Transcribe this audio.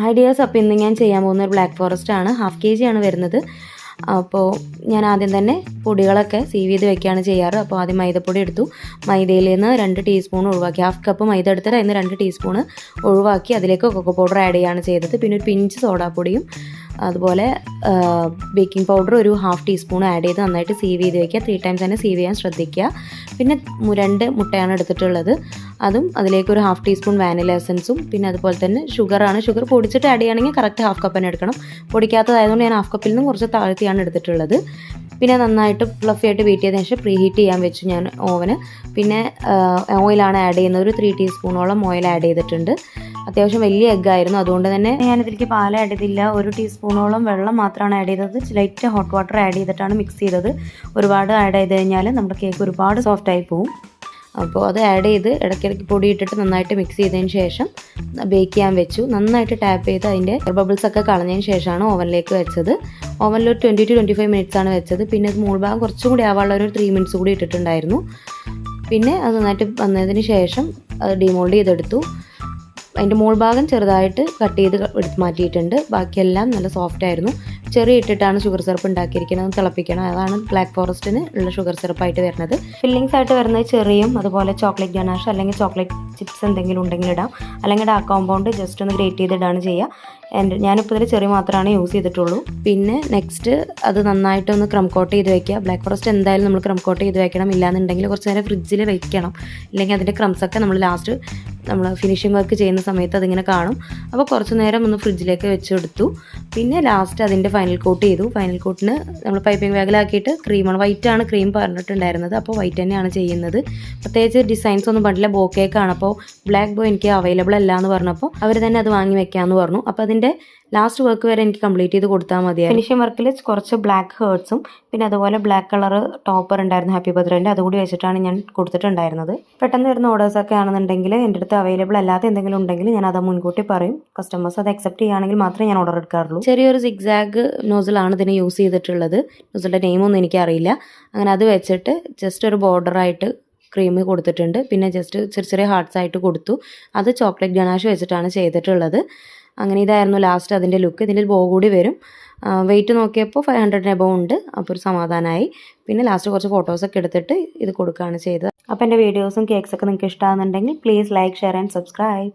Ideas. അപ്പോൾ ഇന്ന് ഞാൻ ചെയ്യാൻ പോകുന്ന ഒരു ബ്ലാക്ക് ഫോറസ്റ്റ് ആണ്. 1/2 kg ആണ് വരുന്നത്. അപ്പോൾ ഞാൻ ആദ്യം തന്നെ പൊടികളൊക്കെ സീവ് ചെയ്ത് വെക്കുകയാണ് ചെയ്യാറ്. അപ്പോൾ ആദ്യം മൈദപ്പൊടി എടുത്തു. മൈദയിൽ നിന്ന് 2 ടീസ്പൂൺ ഒഴിവാക്കി, 1/2 കപ്പ് മൈദ എടുത്തിട്ട് അതിന് 2 ടീസ്പൂൺ ഒഴിവാക്കി അതിലേക്ക് കൊക്കോ പൗഡർ ആഡ് ചെയ്യുകയാണ് ചെയ്തത്. പിന്നെ ഒരു പിഞ്ച് സോഡാപ്പൊടിയും അതുപോലെ ബേക്കിംഗ് പൗഡർ ഒരു 1/2 ടീസ്പൂൺ ആഡ് ചെയ്ത് നന്നായിട്ട് സീവ് ചെയ്ത് വെക്കുക. 3 ടൈംസ് തന്നെ സീവ് ചെയ്യാൻ ശ്രദ്ധിക്കുക. പിന്നെ 2 മുട്ടയാണ് എടുത്തിട്ടുള്ളത്. അതും അതിലേക്ക് ഒരു 1/2 ടീസ്പൂൺ വാനില എസൻസും പിന്നെ അതുപോലെ തന്നെ ഷുഗറാണ്. ഷുഗർ പൊടിച്ചിട്ട് ആഡ് ചെയ്യുകയാണെങ്കിൽ കറക്റ്റ് 1/2 കപ്പ് തന്നെ എടുക്കണം. പൊടിക്കാത്തതായതുകൊണ്ട് ഞാൻ 1/2 കപ്പിൽ നിന്നും കുറച്ച് താഴ്ത്തിയാണ് എടുത്തിട്ടുള്ളത്. പിന്നെ നന്നായിട്ട് ഫ്ലഫി ആയിട്ട് ബീറ്റ് ചെയ്തതിന് ശേഷം പ്രീ ഹീറ്റ് ചെയ്യാൻ വെച്ചു ഞാൻ ഓവന്. പിന്നെ ഓയിലാണ് ആഡ് ചെയ്യുന്നത്. ഒരു 3 ടീസ്പൂണോളം ഓയിൽ ആഡ് ചെയ്തിട്ടുണ്ട്. അത്യാവശ്യം വലിയ എഗ്ഗായിരുന്നു, അതുകൊണ്ട് തന്നെ ഞാനിതിലേക്ക് പാൽ ആഡ് ചെയ്തില്ല. 1 ടീസ്പൂണോളം വെള്ളം മാത്രമാണ് ആഡ് ചെയ്തത്. ലൈറ്റ് ഹോട്ട് വാട്ടർ ആഡ് ചെയ്തിട്ടാണ് മിക്സ് ചെയ്തത്. ഒരുപാട് ആഡ് ചെയ്ത് കഴിഞ്ഞാൽ നമ്മുടെ കേക്ക് ഒരുപാട് സോഫ്റ്റായി പോവും. അപ്പോൾ അത് ആഡ് ചെയ്ത് ഇടയ്ക്കിടയ്ക്ക് പൊടി ഇട്ടിട്ട് നന്നായിട്ട് മിക്സ് ചെയ്തതിന് ശേഷം ബേക്ക് ചെയ്യാൻ വെച്ചു. നന്നായിട്ട് ടാപ്പ് ചെയ്ത് അതിൻ്റെ ബബിൾസ് ഒക്കെ കളഞ്ഞതിന് ശേഷമാണ് ഓവനിലേക്ക് വെച്ചത്. ഓവനിൽ ഒരു 20 to 25 മിനിറ്റ്സ് ആണ് വെച്ചത്. പിന്നെ അത് മുകൾ ഭാഗം കുറച്ചും കൂടി ആവാനുള്ള ഒരു 3 മിനിറ്റ്സ് കൂടി ഇട്ടിട്ടുണ്ടായിരുന്നു. പിന്നെ അത് നന്നായിട്ട് വന്നതിന് ശേഷം അത് ഡിമോൾഡ് ചെയ്തെടുത്തു. അതിൻ്റെ മുകൾ ഭാഗം ചെറുതായിട്ട് കട്ട് ചെയ്ത് എടുത്ത് മാറ്റിയിട്ടുണ്ട്. ബാക്കിയെല്ലാം നല്ല സോഫ്റ്റ് ആയിരുന്നു. ചെറിയ ഇട്ടിട്ടാണ് ഷുഗർ സിറപ്പ് ഉണ്ടാക്കിയിരിക്കുന്നത്. തിളപ്പിക്കണം. അതാണ് ബ്ലാക്ക് ഫോറസ്റ്റിന് ഉള്ള ഷുഗർ സിറപ്പായിട്ട് വരുന്നത്. ഫില്ലിങ്സ് ആയിട്ട് വരുന്നത് ചെറിയും അതുപോലെ ചോക്ലേറ്റ് ഗനാഷ് അല്ലെങ്കിൽ ചോക്ലേറ്റ് ചിപ്സ് എന്തെങ്കിലും ഉണ്ടെങ്കിൽ ഇടാം. അല്ലെങ്കിൽ ഡാർക്ക് കോമ്പൗണ്ട് ജസ്റ്റ് ഒന്ന് ഗ്രേറ്റ് ചെയ്തിടാണ് ചെയ്യുക. ഞാനിപ്പോൾ ഇതിൽ ചെറിയ മാത്രമാണ് യൂസ് ചെയ്തിട്ടുള്ളൂ. പിന്നെ നെക്സ്റ്റ് അത് നന്നായിട്ടൊന്ന് ക്രം കോട്ട് ചെയ്ത് വെക്കുക. ബ്ലാക്ക് ഫോറസ്റ്റ് എന്തായാലും നമ്മൾ ക്രം കോട്ട് ചെയ്ത് വെക്കണം. ഇല്ലാന്നുണ്ടെങ്കിൽ കുറച്ച് നേരം ഫ്രിഡ്ജിൽ വെക്കണം. ഇല്ലെങ്കിൽ അതിൻ്റെ ക്രംസൊക്കെ നമ്മൾ ലാസ്റ്റ് നമ്മൾ ഫിനിഷിംഗ് വർക്ക് ചെയ്യുന്ന സമയത്ത് അതിങ്ങനെ കാണും. അപ്പോൾ കുറച്ച് നേരം ഒന്ന് ഫ്രിഡ്ജിലേക്ക് വെച്ചെടുത്തു. പിന്നെ ലാസ്റ്റ് അതിൻ്റെ ഫൈനൽ കോട്ട് ചെയ്തു. ഫൈനൽ കോട്ടിന് നമ്മൾ പൈപ്പിംഗ് ബാഗിലാക്കിയിട്ട് ക്രീമാണ്, വൈറ്റാണ് ക്രീം പറഞ്ഞിട്ടുണ്ടായിരുന്നത്. അപ്പോൾ വൈറ്റ് തന്നെയാണ് ചെയ്യുന്നത്. പ്രത്യേകിച്ച് ഡിസൈൻസ് ഒന്നും പറ്റില്ല. ബോ കേക്കാണ്. അപ്പോൾ ബ്ലാക്ക് ബോ എനിക്ക് അവൈലബിൾ അല്ല എന്ന് പറഞ്ഞപ്പോൾ അവർ തന്നെ അത് വാങ്ങി വെക്കാമെന്ന് പറഞ്ഞു. അപ്പോൾ അതിൻ്റെ ലാസ്റ്റ് വർക്ക് വരെ എനിക്ക് കംപ്ലീറ്റ് ചെയ്ത് കൊടുത്താൽ മതിയായിരുന്നു. ഫിനിഷിംഗ് വർക്കിൽ കുറച്ച് ബ്ലാക്ക് ഹേർട്സും പിന്നെ അതുപോലെ ബ്ലാക്ക് കളർ ടോപ്പർ ഉണ്ടായിരുന്നു ഹാപ്പി ബർത്ത്ഡേൻ്റെ, അതുകൂടി വെച്ചിട്ടാണ് ഞാൻ കൊടുത്തിട്ടുണ്ടായിരുന്നത്. പെട്ടെന്ന് വരുന്ന ഓർഡേഴ്സൊക്കെ ആണെന്നുണ്ടെങ്കിൽ എൻ്റെ അടുത്ത് അവൈലബിൾ അല്ലാത്ത എന്തെങ്കിലും ഉണ്ടെങ്കിൽ ഞാൻ അത് മുൻകൂട്ടി പറയും. കസ്റ്റമേഴ്സ് അത് അക്സെപ്റ്റ് ചെയ്യുകയാണെങ്കിൽ മാത്രമേ ഞാൻ ഓർഡർ എടുക്കാറുള്ളൂ. ചെറിയൊരു സിഗ്സാഗ് നോസിലാണ് ഇതിന് യൂസ് ചെയ്തിട്ടുള്ളത്. നോസിലിൻ്റെ നെയിമൊന്നും എനിക്കറിയില്ല. അങ്ങനെ അത് വെച്ചിട്ട് ജസ്റ്റ് ഒരു ബോർഡറായിട്ട് ക്രീം കൊടുത്തിട്ടുണ്ട്. പിന്നെ ജസ്റ്റ് ചെറിയ ചെറിയ ഹാർട്ട്സ് ആയിട്ട് കൊടുത്തു. അത് ചോക്ലേറ്റ് ഗനാഷ് വെച്ചിട്ടാണ് ചെയ്തിട്ടുള്ളത്. അങ്ങനെ ഇതായിരുന്നു ലാസ്റ്റ് അതിൻ്റെ ലുക്ക്. ഇതിൻ്റെ ബോ കൂടി വരും. വെയിറ്റ് നോക്കിയപ്പോൾ 500 എബോവ് ഉണ്ട്. അപ്പോൾ ഒരു സമാധാനമായി. പിന്നെ ലാസ്റ്റ് കുറച്ച് ഫോട്ടോസൊക്കെ എടുത്തിട്ട് ഇത് കൊടുക്കുകയാണ് ചെയ്തത്. അപ്പോൾ എൻ്റെ വീഡിയോസും കേക്ക്സൊക്കെ നിങ്ങൾക്ക് ഇഷ്ടമാകുന്നുണ്ടെങ്കിൽ please like, share and subscribe.